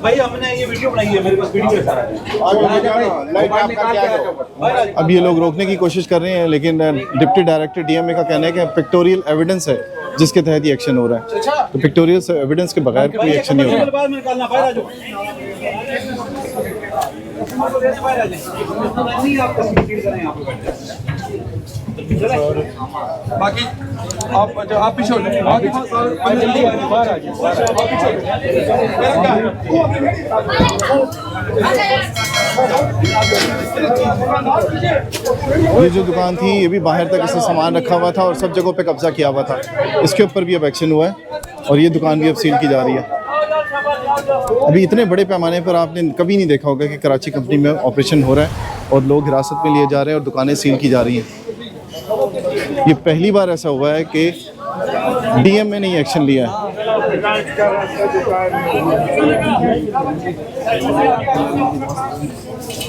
भाई हमने ये वीडियो बनाई है, मेरे पास वीडियो है सारा। अब ये लोग रोकने की कोशिश कर रहे हैं, लेकिन डिप्टी डायरेक्टर डीएमए का कहना है कि पिक्टोरियल एविडेंस है जिसके तहत ये एक्शन हो रहा है, तो पिक्टोरियल एविडेंस के बगैर कोई एक्शन नहीं होगा। बाद में निकालना बाहर बाकी आप पीछे हो जाए, जल्दी बाहर आ जाइए। ये जो दुकान थी ये भी बाहर तक इससे सामान रखा हुआ था और सब जगहों पे कब्जा किया हुआ था, इसके ऊपर भी अब एक्शन हुआ है और ये दुकान भी अब सील की जा रही है। अभी इतने बड़े पैमाने पर आपने कभी नहीं देखा होगा कि कराची कंपनी में ऑपरेशन हो रहा है और लोग हिरासत में लिए जा रहे हैं और दुकानें सील की जा रही हैं। ये पहली बार ऐसा हुआ है कि डीएमए ने एक्शन लिया है।